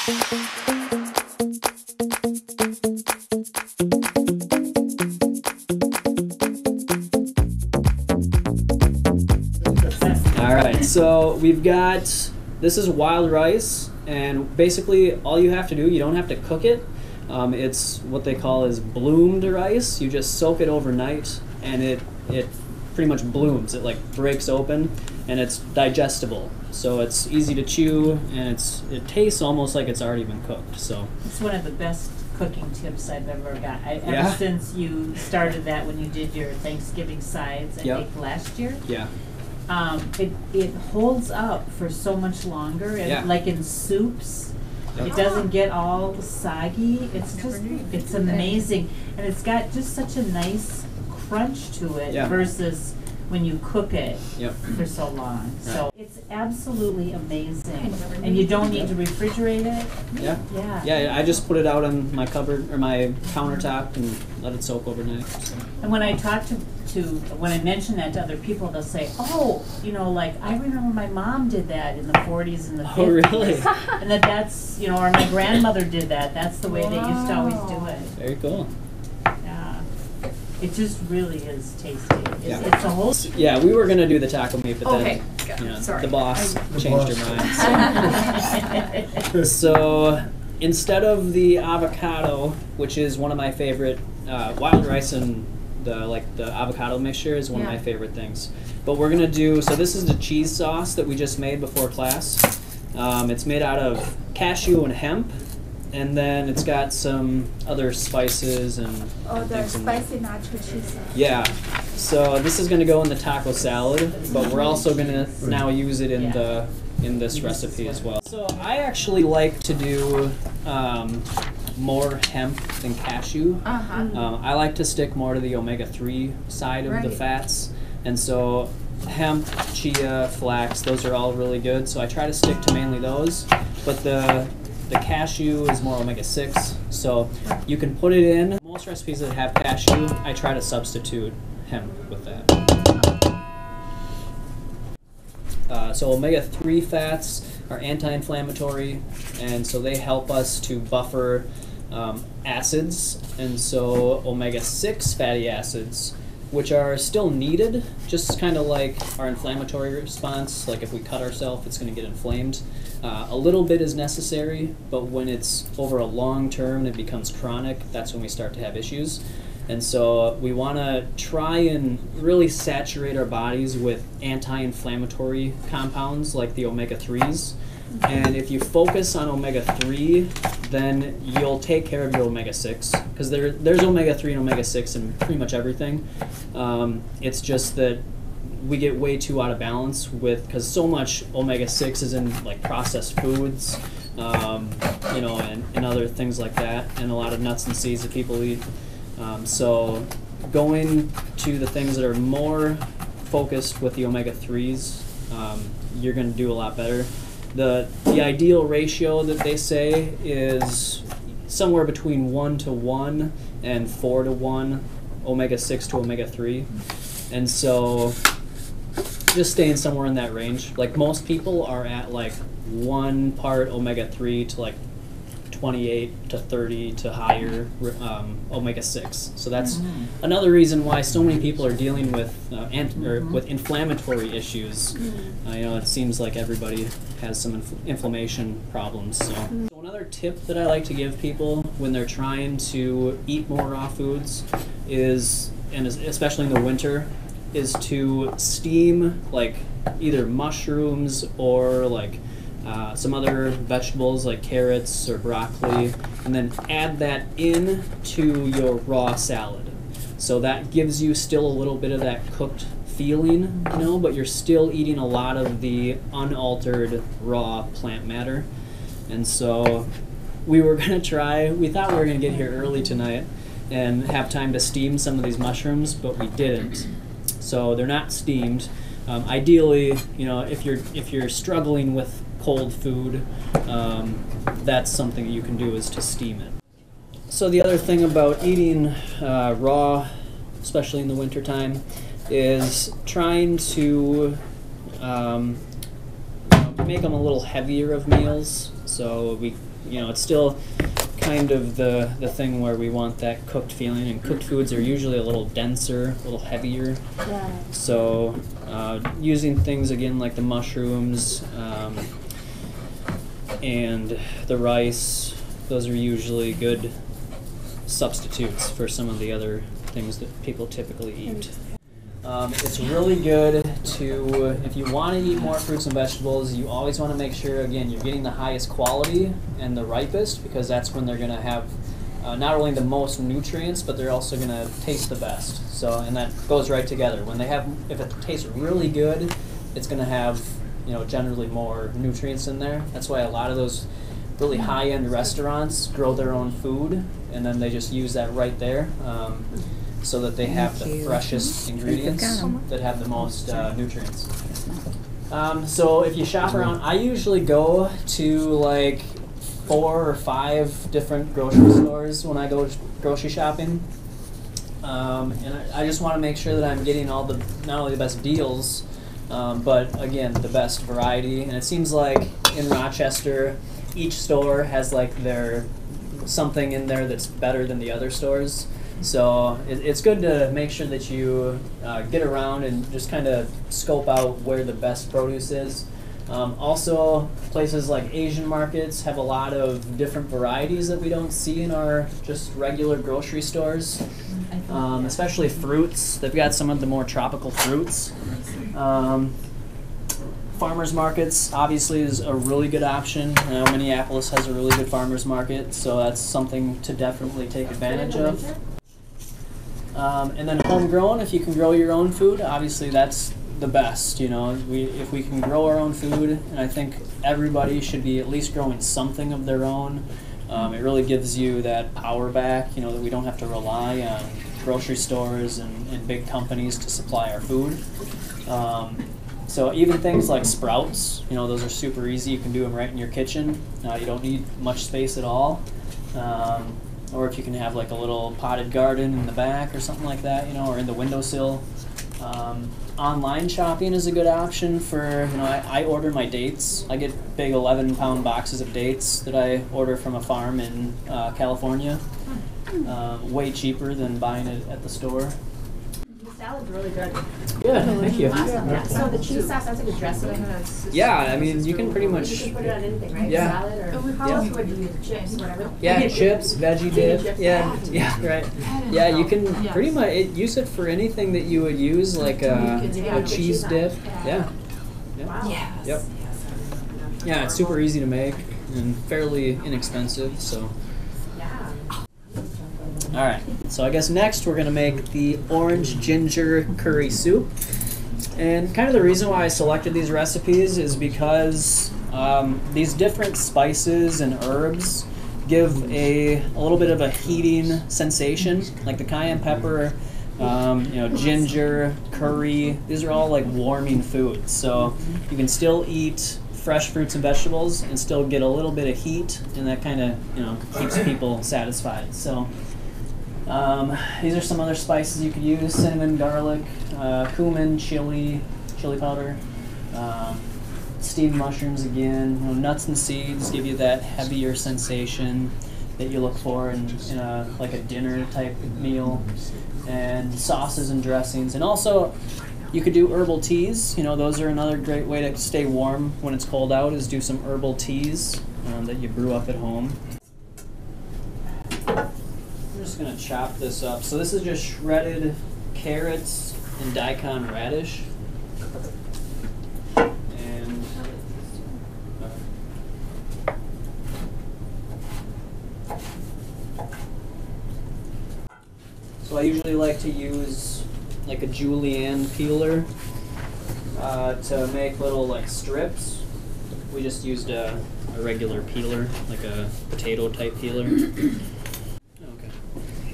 Alright, so we've got, this is wild rice, and basically all you have to do, you don't have to cook it. It's what they call is bloomed rice. You just soak it overnight and it pretty much blooms. It like breaks open and it's digestible. So it's easy to chew and it tastes almost like it's already been cooked. So it's one of the best cooking tips I've ever got. Ever since you started that when you did your Thanksgiving sides, I think last year. Yeah. It holds up for so much longer, and like in soups, it doesn't get all soggy. It's just, it's amazing, and it's got just such a nice crunch to it versus when you cook it for so long. So it's absolutely amazing, and you don't need to refrigerate it. Yeah, I just put it out on my cupboard or my countertop and let it soak overnight. So. And when I talk when I mention that to other people, they'll say, "Oh, you know, like I remember my mom did that in the 40s and the 50s." Oh, really? And that's, you know, or my grandmother did that. That's the way they used to always do it. Very cool. Yeah, it just really is tasty. It's a whole. Yeah, we were gonna do the taco meat, but then you know, the boss changed her mind. So instead of the avocado, which is one of my favorite, wild rice and the avocado mixture is one of my favorite things. But we're gonna do, so this is the cheese sauce that we just made before class. It's made out of cashew and hemp, and then it's got some other spices and the spicy nacho cheese. Yeah. So this is gonna go in the taco salad, but we're also gonna now use it in this recipe as well. So I actually like to do more hemp than cashew. I like to stick more to the omega-3 side of the fats, and so hemp, chia, flax, those are all really good, so I try to stick to mainly those, but the cashew is more omega-6, so you can put it in. Most recipes that have cashew, I try to substitute hemp with that. So omega-3 fats are anti-inflammatory, and so they help us to buffer acids, and so omega-6 fatty acids, which are still needed, just kind of like our inflammatory response. Like if we cut ourselves, it's going to get inflamed. A little bit is necessary, but when it's over a long term and it becomes chronic, that's when we start to have issues. And so we want to try and really saturate our bodies with anti-inflammatory compounds like the omega-3s. And if you focus on omega-3, then you'll take care of your omega-6, because there's omega-3 and omega-6 in pretty much everything. It's just that we get way too out of balance because so much omega-6 is in like processed foods, you know, and other things like that, and a lot of nuts and seeds that people eat. So going to the things that are more focused with the omega-3s, you're going to do a lot better. The ideal ratio that they say is somewhere between 1:1 and 4:1 omega-6 to omega-3. And so just staying somewhere in that range. Like most people are at like 1 part omega-3 to like 28 to 30 to higher omega-6. So that's another reason why so many people are dealing with with inflammatory issues. You know, it seems like everybody has some inflammation problems. So another tip that I like to give people when they're trying to eat more raw foods is, and especially in the winter, is to steam like either mushrooms or like some other vegetables like carrots or broccoli, and then add that in to your raw salad. So that gives you still a little bit of that cooked feeling, you know, but you're still eating a lot of the unaltered raw plant matter. And so we were gonna we thought we were gonna get here early tonight and have time to steam some of these mushrooms, but we didn't. So they're not steamed. Ideally, you know, if you're struggling with cold food, that's something that you can do, is to steam it. So the other thing about eating raw, especially in the wintertime, is trying to make them a little heavier of meals. So it's still kind of the thing where we want that cooked feeling, and cooked foods are usually a little denser, a little heavier. Yeah. So using things again like the mushrooms and the rice, those are usually good substitutes for some of the other things that people typically eat. It's really good to, if you want to eat more fruits and vegetables, you always want to make sure, again, you're getting the highest quality and the ripest, because that's when they're going to have not only the most nutrients, but they're also going to taste the best. So, and that goes right together. When they have, if it tastes really good, it's going to have, generally more nutrients in there. That's why a lot of those really high-end restaurants grow their own food, and then they just use that right there. So that they have the freshest ingredients that have the most nutrients. So if you shop around, I usually go to like 4 or 5 different grocery stores when I go grocery shopping. And I just want to make sure that I'm getting all the, not only the best deals, but again, the best variety. And it seems like in Rochester, each store has like their something in there that's better than the other stores. So it's good to make sure that you get around and just kind of scope out where the best produce is. Also, places like Asian markets have a lot of different varieties that we don't see in our just regular grocery stores, especially fruits. They've got some of the more tropical fruits. Farmers markets obviously is a really good option. Minneapolis has a really good farmers market, so that's something to definitely take advantage of. And then homegrown, if you can grow your own food, obviously that's the best. If we can grow our own food, and I think everybody should be at least growing something of their own. It really gives you that power back, that we don't have to rely on grocery stores and big companies to supply our food. So even things like sprouts, those are super easy. You can do them right in your kitchen. You don't need much space at all. Or if you can have like a little potted garden in the back or something like that, or in the windowsill. Online shopping is a good option for, I order my dates. I get big 11-pound boxes of dates that I order from a farm in California. Way cheaper than buying it at the store. The salad's really good. Yeah, thank you. Awesome. Yeah. So the cheese sauce, that's a good dressing. Yeah, I mean, you can pretty much... You can put it on anything, right? Yeah. Salad or how else would you use? Chips, whatever. Yeah, chips, veggie dip. Chips. Yeah, right. Yeah, you can pretty much use it for anything that you would use, like a cheese dip. Yeah. Wow. Yes. Yep. Yeah, it's super easy to make and fairly inexpensive, so... Alright, so I guess next we're going to make the orange ginger curry soup. And kind of the reason why I selected these recipes is because these different spices and herbs give a little bit of a heating sensation, like the cayenne pepper, ginger, curry. These are all like warming foods, so you can still eat fresh fruits and vegetables and still get a little bit of heat, and that kind of keeps people satisfied. So these are some other spices you could use: cinnamon, garlic, cumin, chili powder, steamed mushrooms again. Nuts and seeds give you that heavier sensation that you look for in like a dinner type meal, and sauces and dressings. And also, you could do herbal teas. Those are another great way to stay warm when it's cold out, is do some herbal teas that you brew up at home. I'm just going to chop this up. So this is just shredded carrots and daikon radish. And so I usually like to use like a julienne peeler to make little like strips. We just used a regular peeler, like a potato type peeler.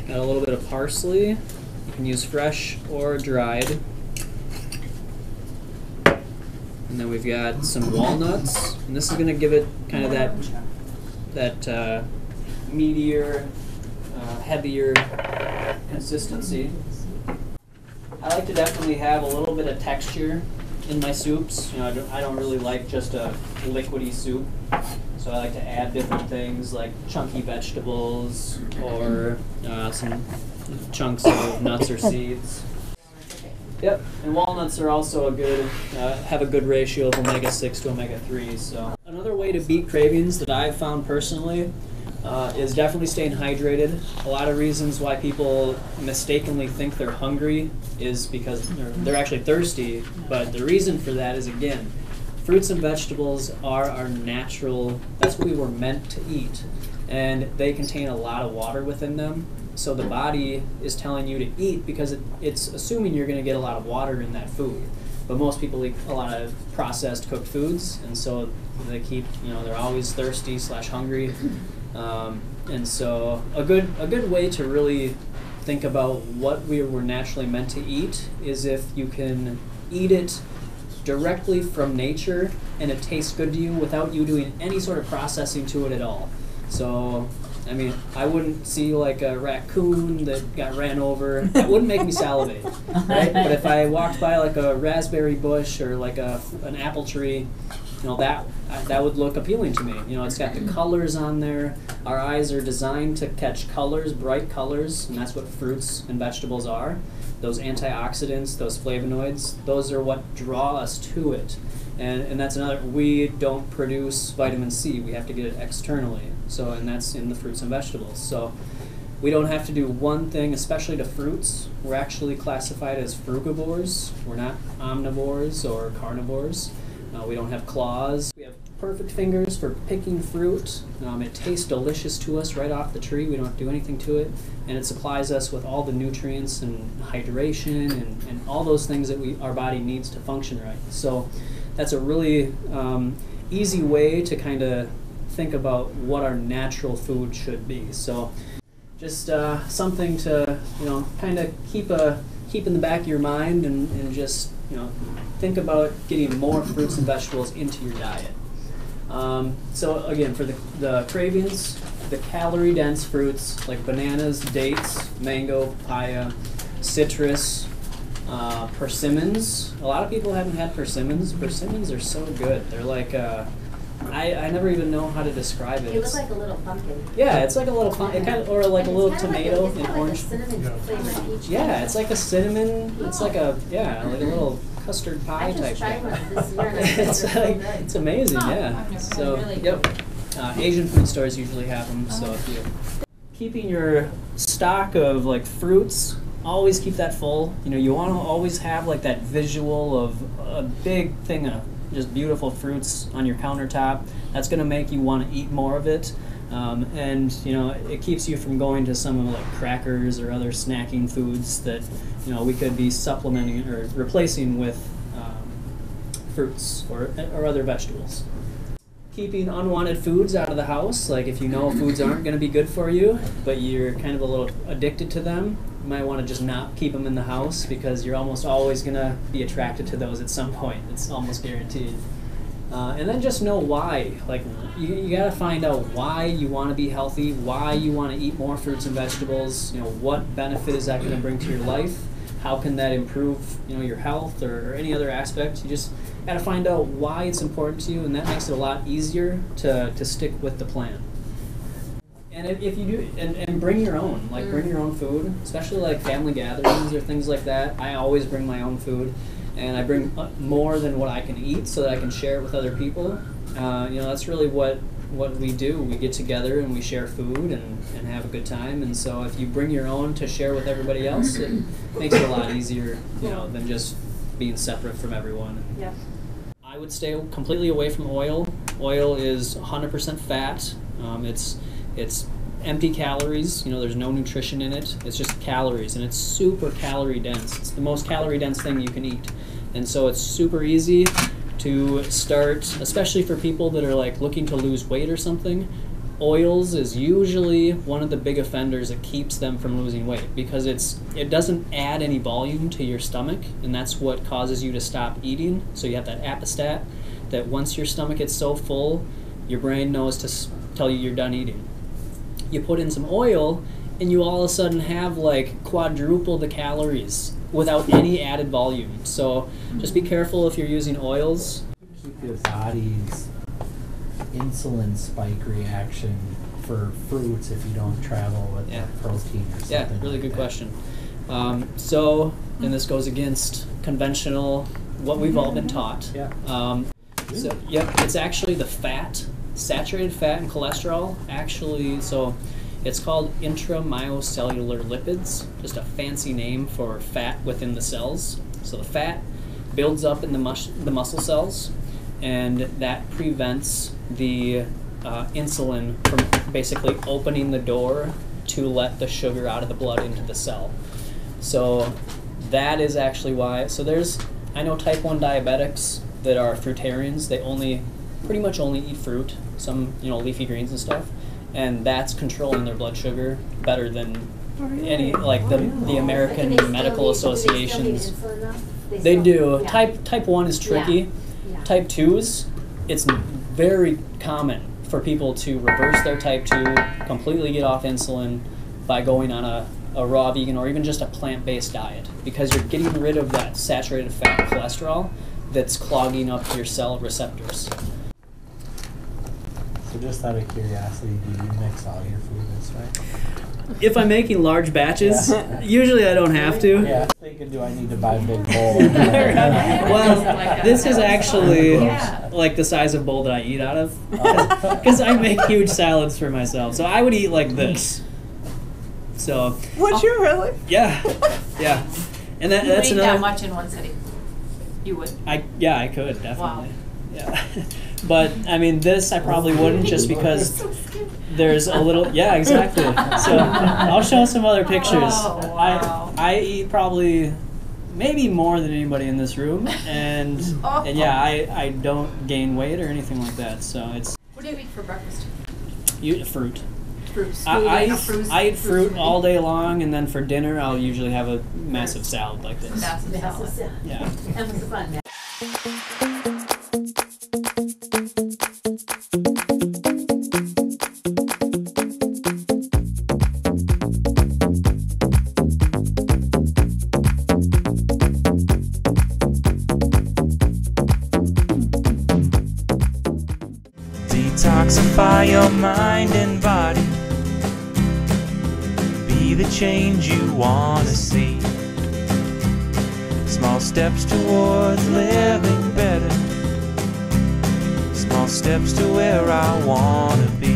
Got a little bit of parsley. You can use fresh or dried. And then we've got some walnuts, and this is going to give it kind of that meatier, heavier consistency. I like to definitely have a little bit of texture in my soups. I don't really like just a liquidy soup. So So I like to add different things like chunky vegetables or some chunks of nuts or seeds. Yep, and walnuts are also a good, have a good ratio of omega-6 to omega-3. So another way to beat cravings that I've found personally is definitely staying hydrated. A lot of reasons why people mistakenly think they're hungry is because they're actually thirsty, but the reason for that is, again, fruits and vegetables are our natural, that's what we were meant to eat, and they contain a lot of water within them. So the body is telling you to eat because it's assuming you're going to get a lot of water in that food. But most people eat a lot of processed cooked foods, and so they keep, they're always thirsty / hungry. And so a good way to really think about what we were naturally meant to eat is if you can eat it directly from nature and it tastes good to you without you doing any sort of processing to it at all. So, I mean, I wouldn't see like a raccoon that got ran over. That wouldn't make me salivate, right? But if I walked by like a raspberry bush or like an apple tree, that would look appealing to me. It's got the colors on there. Our eyes are designed to catch colors, bright colors, and that's what fruits and vegetables are. Those antioxidants, those flavonoids, those are what draw us to it. And that's another, we don't produce vitamin C, we have to get it externally. So, and that's in the fruits and vegetables. So we don't have to do one thing, especially to fruits. We're actually classified as frugivores. We're not omnivores or carnivores. We don't have claws. We have perfect fingers for picking fruit. It tastes delicious to us right off the tree. We don't have to do anything to it. And it supplies us with all the nutrients and hydration and all those things that our body needs to function right. So that's a really easy way to kind of think about what our natural food should be. So just something to kind of keep in the back of your mind and just think about getting more fruits and vegetables into your diet. So again, for the cravings, the calorie-dense fruits like bananas, dates, mango, papaya, citrus, persimmons. A lot of people haven't had persimmons. Persimmons are so good. They're like, I never even know how to describe it. It looks like a little pumpkin. Yeah, it's like a little pumpkin, or like a little tomato and orange. Like a cinnamon flavored peach. Yeah, it's like a cinnamon. It's like a little custard pie type thing. It's amazing, yeah. So yep, Asian food stores usually have them. So if you keeping your stock of like fruits, always keep that full. You want to always have like that visual of a big thing of just beautiful fruits on your countertop. That's going to make you want to eat more of it. And it keeps you from going to some of like crackers or other snacking foods that we could be supplementing or replacing with fruits or other vegetables. Keeping unwanted foods out of the house, like if foods aren't going to be good for you, but you're kind of a little addicted to them, you might want to just not keep them in the house because you're almost always going to be attracted to those at some point. It's almost guaranteed. And then just know why. Like you got to find out why you want to be healthy, why you want to eat more fruits and vegetables. What benefit is that going to bring to your life? How can that improve your health or any other aspect? You just got to find out why it's important to you, and that makes it a lot easier to stick with the plan. And if you do, and bring your own, bring your own food, especially like family gatherings or things like that. I always bring my own food. And I bring more than what I can eat so that I can share it with other people. That's really what we do. We get together and we share food and have a good time. And so if you bring your own to share with everybody else, it makes it a lot easier, than just being separate from everyone. Yeah. I would stay completely away from oil. Oil is 100% fat. It's empty calories. There's no nutrition in it. It's just calories, and it's super calorie dense. It's the most calorie dense thing you can eat. And so it's super easy to start, especially for people that are like looking to lose weight or something. Oils is usually one of the big offenders that keeps them from losing weight because it doesn't add any volume to your stomach, and that's what causes you to stop eating. So you have that apostat that once your stomach gets so full, your brain knows to tell you you're done eating. You put in some oil and you all of a sudden have like quadruple the calories without any added volume. So just be careful if you're using oils. Keep your bodies insulin spike reaction for fruits if you don't travel with the protein or something. Yeah, really good question. So, and this goes against conventional, what we've all been taught. Yeah. So, it's actually the fat, saturated fat and cholesterol, actually, so it's called intramyocellular lipids, just a fancy name for fat within the cells. So the fat builds up in the muscle cells, and that prevents the insulin from basically opening the door to let the sugar out of the blood into the cell. So that is actually why. So I know type 1 diabetics that are fruitarians. They pretty much only eat fruit, some leafy greens and stuff, and that's controlling their blood sugar better than any, like the American medical associations. They do. Type 1 is tricky. Yeah. Type 2s, it's very common for people to reverse their type 2, completely get off insulin by going on a raw vegan or even just a plant-based diet, because you're getting rid of that saturated fat and cholesterol that's clogging up your cell receptors. So just out of curiosity, do you mix all your food this way? If I'm making large batches, usually I don't have to. Yeah, I was thinking, do I need to buy a big bowl? Well, this is actually like the size of bowl that I eat out of, because I make huge salads for myself. So I would eat like this. So. Would you really? Yeah, yeah. And that's eat another. that much in one sitting? You would? I could definitely. Wow. Yeah, but I mean, this I probably wouldn't, just because there's a little. Yeah, exactly. So I'll show some other pictures. Oh, wow. I eat probably maybe more than anybody in this room, and yeah, I don't gain weight or anything like that. So it's. What do you eat for breakfast? Fruit. Fruits. I eat fruit all day long, and then for dinner I'll usually have a massive salad like this. Massive salad. Yeah. That was fun, man. Detoxify your mind and body. Be the change you want to see. Small steps towards living better. Small steps to where I want to be.